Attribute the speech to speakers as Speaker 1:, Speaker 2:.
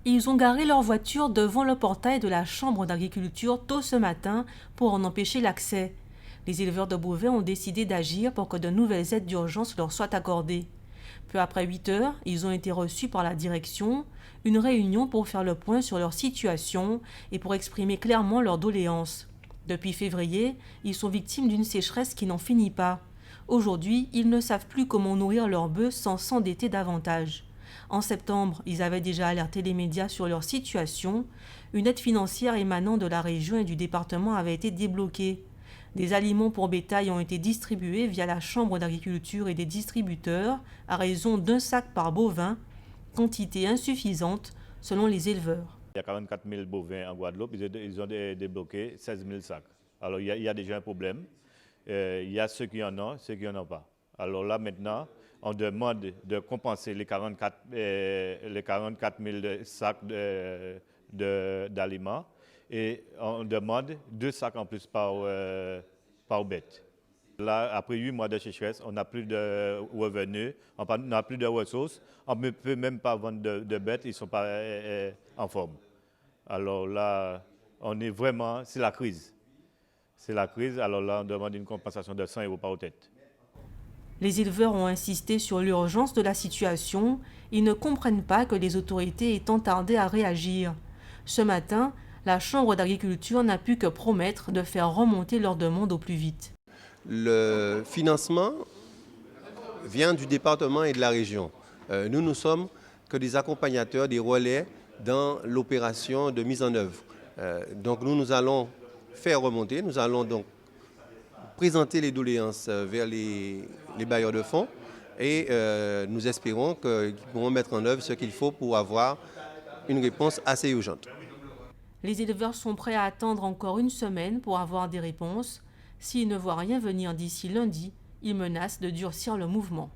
Speaker 1: Ils ont garé leur voiture devant le portail de la Chambre d'agriculture tôt ce matin pour en empêcher l'accès. Les éleveurs de bovins ont décidé d'agir pour que de nouvelles aides d'urgence leur soient accordées. Peu après 8 heures, ils ont été reçus par la direction, une réunion pour faire le point sur leur situation et pour exprimer clairement leurs doléances. Depuis février, ils sont victimes d'une sécheresse qui n'en finit pas. Aujourd'hui, ils ne savent plus comment nourrir leurs bœufs sans s'endetter davantage. En septembre, ils avaient déjà alerté les médias sur leur situation. Une aide financière émanant de la région et du département avait été débloquée. Des aliments pour bétail ont été distribués via la Chambre d'agriculture et des distributeurs à raison d'un sac par bovin, quantité insuffisante selon les éleveurs.
Speaker 2: Il y a 44 000 bovins en Guadeloupe, ils ont débloqué 16 000 sacs. Alors il y a déjà un problème. Il y a ceux qui en ont, ceux qui n'en ont pas. Alors là maintenant, on demande de compenser les 44 000 sacs d'aliments et on demande 2 sacs en plus par bête. Là, après 8 mois de sécheresse, on n'a plus de revenus, on n'a plus de ressources, on ne peut même pas vendre de bêtes, ils ne sont pas en forme. Alors là, on est vraiment, c'est la crise. C'est la crise, alors là, on demande une compensation de 100 € par tête.
Speaker 1: Les éleveurs ont insisté sur l'urgence de la situation. Ils ne comprennent pas que les autorités aient tant tardé à réagir. Ce matin, la Chambre d'agriculture n'a pu que promettre de faire remonter leurs demandes au plus vite.
Speaker 3: Le financement vient du département et de la région. Nous ne sommes que des accompagnateurs, des relais dans l'opération de mise en œuvre. Donc nous allons faire remonter, nous allons donc présenter les doléances vers les bailleurs de fonds et nous espérons qu'ils pourront mettre en œuvre ce qu'il faut pour avoir une réponse assez urgente.
Speaker 1: Les éleveurs sont prêts à attendre encore une semaine pour avoir des réponses. S'ils ne voient rien venir d'ici lundi, ils menacent de durcir le mouvement.